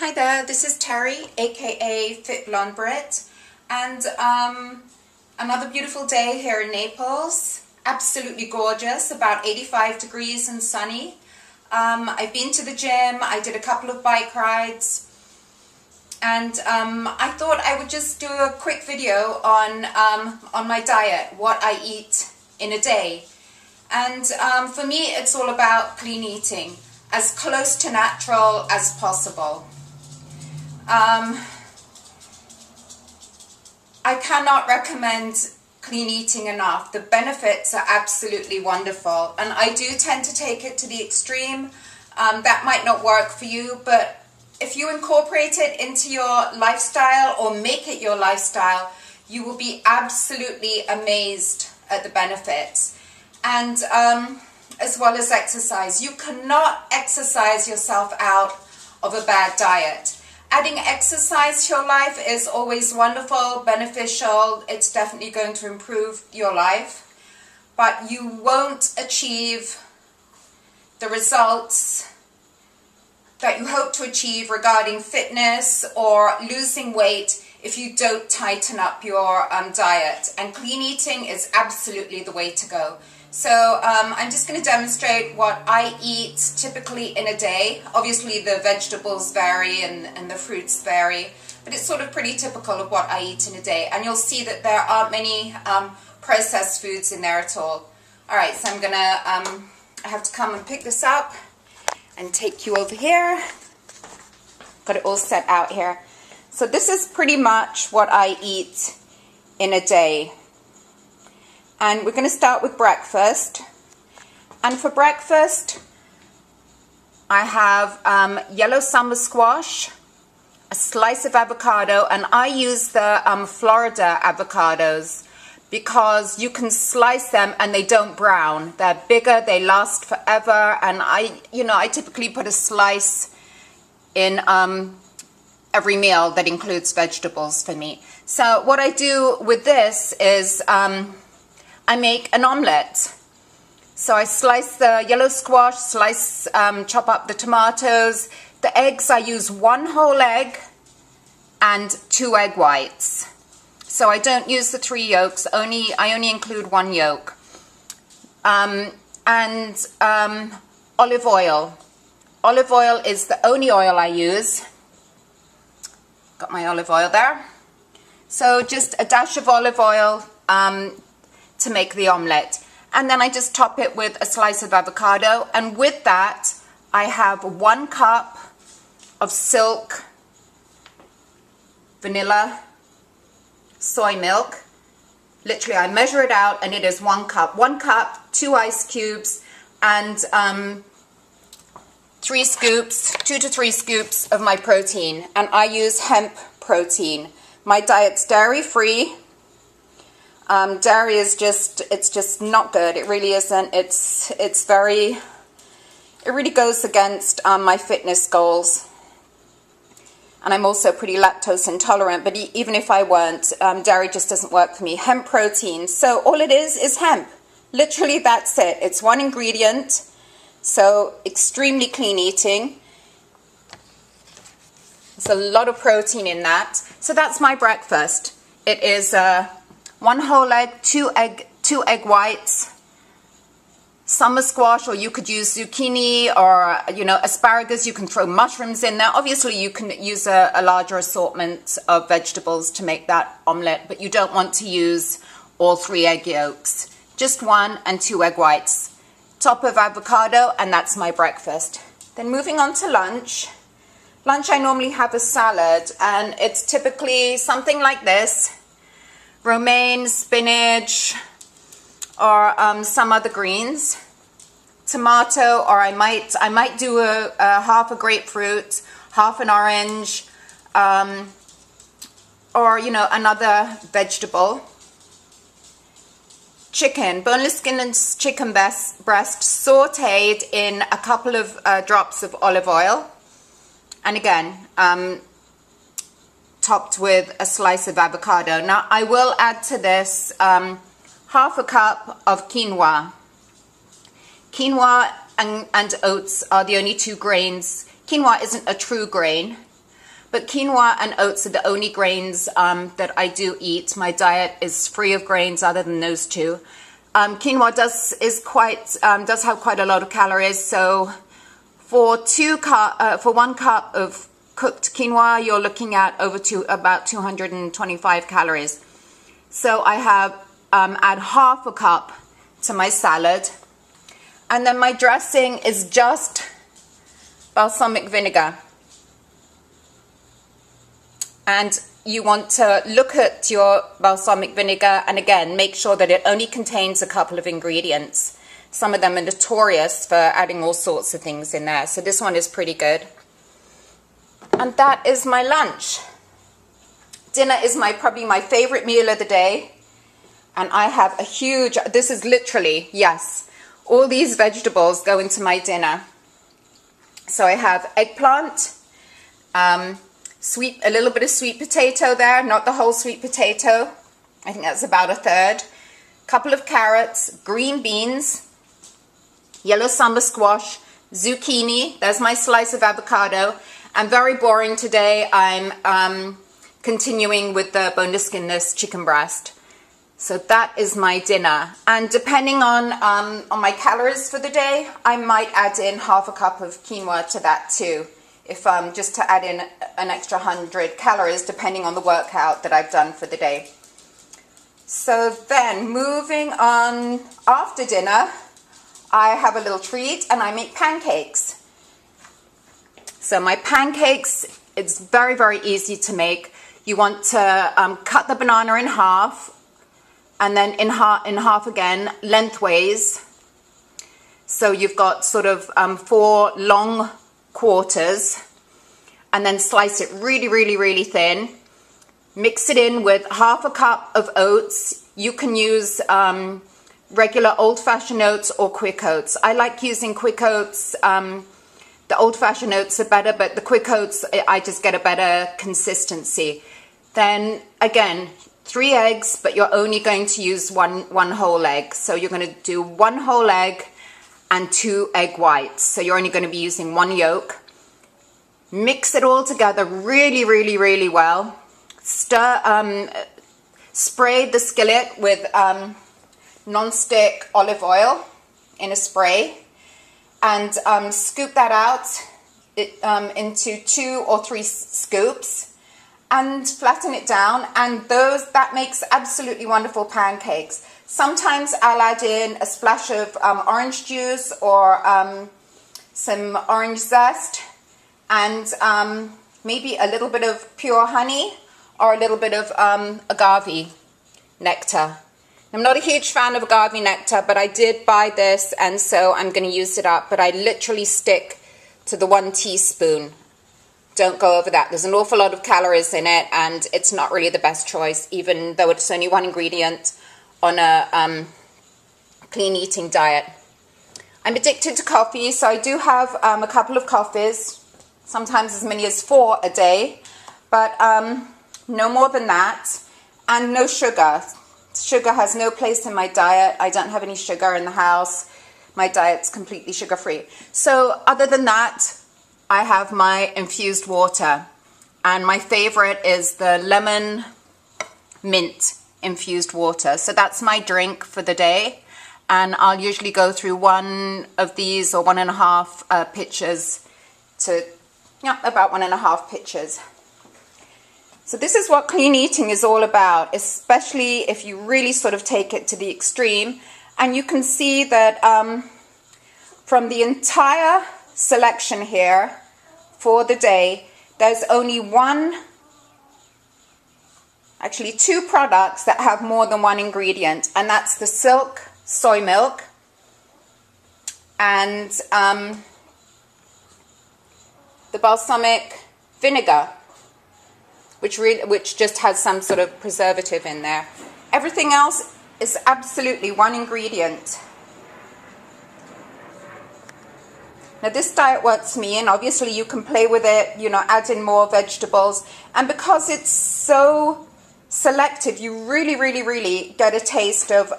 Hi there, this is Terry, aka Fit Blonde Brit, and another beautiful day here in Naples. Absolutely gorgeous, about 85 degrees and sunny. I've been to the gym, I did a couple of bike rides, and I thought I would just do a quick video on my diet, what I eat in a day. And for me, it's all about clean eating, as close to natural as possible. I cannot recommend clean eating enough. The benefits are absolutely wonderful, and I do tend to take it to the extreme. That might not work for you, but if you incorporate it into your lifestyle or make it your lifestyle, you will be absolutely amazed at the benefits. And as well as exercise. You cannot exercise yourself out of a bad diet. Adding exercise to your life is always wonderful, beneficial. It's definitely going to improve your life, but you won't achieve the results that you hope to achieve regarding fitness or losing weight if you don't tighten up your diet. And clean eating is absolutely the way to go. So I'm just going to demonstrate what I eat typically in a day. Obviously the vegetables vary and the fruits vary, but it's sort of pretty typical of what I eat in a day. And you'll see that there aren't many processed foods in there at all. Alright, so I'm going to, I have to come and pick this up and take you over here. Got it all set out here. So this is pretty much what I eat in a day. And we're going to start with breakfast. And for breakfast, I have yellow summer squash, a slice of avocado, and I use the Florida avocados because you can slice them and they don't brown. They're bigger, they last forever, and I typically put a slice in every meal that includes vegetables for me. So what I do with this is I make an omelette. So I slice the yellow squash, chop up the tomatoes. The eggs, I use 1 whole egg and 2 egg whites. So I don't use the 3 yolks, I only include 1 yolk. And olive oil. Olive oil is the only oil I use. Got my olive oil there. So just a dash of olive oil to make the omelette, and then I just top it with a slice of avocado, and with that I have 1 cup of Silk vanilla soy milk. Literally I measure it out and it is 1 cup. 1 cup, 2 ice cubes, and 2 to 3 scoops of my protein, and I use hemp protein. My diet's dairy free. Dairy is just not good. It really isn't. It really goes against my fitness goals. And I'm also pretty lactose intolerant, but even if I weren't, dairy just doesn't work for me. Hemp protein. So all it is hemp. Literally that's it. It's 1 ingredient. So extremely clean eating. There's a lot of protein in that. So that's my breakfast. It is 1 whole egg, 2 egg whites, summer squash, or you could use zucchini or asparagus. You can throw mushrooms in there. Obviously you can use a larger assortment of vegetables to make that omelette, but you don't want to use all 3 egg yolks. Just 1 and 2 egg whites. Top of avocado, and that's my breakfast. Then moving on to lunch. Lunch I normally have a salad, and it's typically something like this. Romaine, spinach, or some other greens, tomato, or I might do a half a grapefruit, half an orange, or another vegetable. Chicken, boneless skin and chicken breast, sautéed in a couple of drops of olive oil, and again topped with a slice of avocado. Now I will add to this half a cup of quinoa. Quinoa and oats are the only 2 grains. Quinoa isn't a true grain, But quinoa and oats are the only grains that I do eat. My diet is free of grains other than those two. Quinoa does have quite a lot of calories. So for 1 cup of cooked quinoa, you're looking at about 225 calories. So I have add half a cup to my salad, and then my dressing is just balsamic vinegar. And you want to look at your balsamic vinegar, and again, make sure that it only contains a couple of ingredients. Some of them are notorious for adding all sorts of things in there, so this one is pretty good. And that is my lunch. Dinner is probably my favorite meal of the day, and I have a huge, this is literally, yes, all these vegetables go into my dinner. So I have eggplant, a little bit of sweet potato there, not the whole sweet potato. I think that's about a third. Couple of carrots, green beans, yellow summer squash, zucchini. There's my slice of avocado. And very boring today, I'm continuing with the boneless skinless chicken breast. So that is my dinner. And depending on my calories for the day, I might add in half a cup of quinoa to that too. If just to add in an extra 100 calories, depending on the workout that I've done for the day. So then moving on, after dinner, I have a little treat and I make pancakes. So my pancakes, it's very, very easy to make. You want to cut the banana in half, and then in half again, lengthways. So you've got sort of 4 long quarters, and then slice it really, really, really thin. Mix it in with half a cup of oats. You can use regular old-fashioned oats or quick oats. I like using quick oats. The old-fashioned oats are better, but the quick oats, I just get a better consistency. Then again, 3 eggs, but you're only going to use one whole egg. So you're going to do 1 whole egg and 2 egg whites. So you're only going to be using 1 yolk. Mix it all together really, really, really well. Spray the skillet with non-stick olive oil in a spray, and scoop that out into 2 or 3 scoops, and flatten it down, and that makes absolutely wonderful pancakes. Sometimes I'll add in a splash of orange juice or some orange zest, and maybe a little bit of pure honey or a little bit of agave nectar. I'm not a huge fan of agave nectar, but I did buy this, and so I'm going to use it up. But I literally stick to the 1 teaspoon. Don't go over that. There's an awful lot of calories in it, and it's not really the best choice, even though it's only 1 ingredient on a clean eating diet. I'm addicted to coffee, so I do have a couple of coffees, sometimes as many as 4 a day, but no more than that, and no sugar. Sugar has no place in my diet. I don't have any sugar in the house. My diet's completely sugar-free. So other than that, I have my infused water, and my favorite is the lemon mint infused water. So that's my drink for the day, and I'll usually go through 1 of these or 1.5 pitchers to about 1.5 pitchers. So this is what clean eating is all about, especially if you really sort of take it to the extreme. And you can see that from the entire selection here for the day, there's only 2 products that have more than 1 ingredient, and that's the Silk soy milk and the balsamic vinegar, which just has some sort of preservative in there. Everything else is absolutely 1 ingredient. Now this diet works for me, and obviously you can play with it, add in more vegetables. And because it's so selective, you really, really, really get a taste of,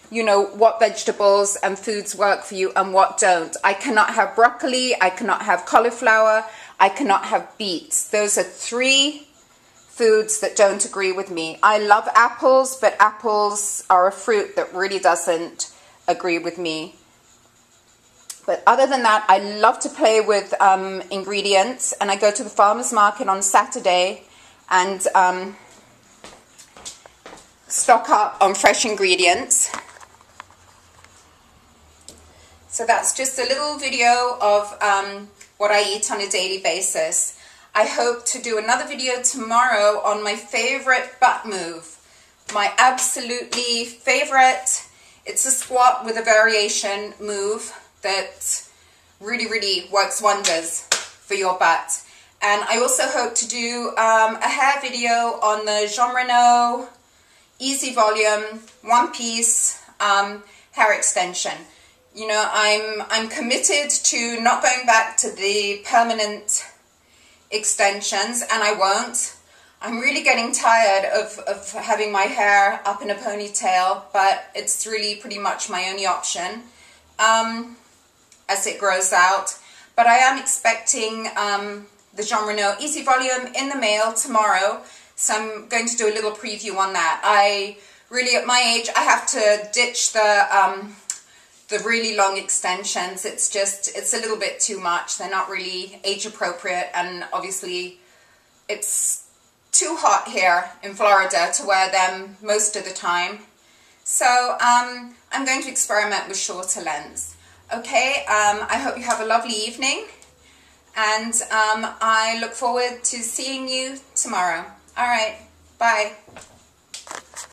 what vegetables and foods work for you and what don't. I cannot have broccoli, I cannot have cauliflower, I cannot have beets. Those are 3 foods that don't agree with me. I love apples, but apples are a fruit that really doesn't agree with me. But other than that, I love to play with ingredients, and I go to the farmer's market on Saturday and stock up on fresh ingredients. So that's just a little video of what I eat on a daily basis. I hope to do another video tomorrow on my favorite butt move. My absolutely favorite. It's a squat with a variation move that really works wonders for your butt. And I also hope to do a hair video on the Jon Renau Easy Volume one piece hair extension. You know, I'm committed to not going back to the permanent extensions, and I won't. I'm really getting tired of having my hair up in a ponytail, but it's really pretty much my only option as it grows out. But I am expecting the Jon Renau Easy Volume in the mail tomorrow, so I'm going to do a little preview on that. I really, at my age, I have to ditch the really long extensions. It's a little bit too much. They're not really age appropriate, and obviously it's too hot here in Florida to wear them most of the time. So I'm going to experiment with shorter lengths. Okay, I hope you have a lovely evening, and I look forward to seeing you tomorrow. All right, bye.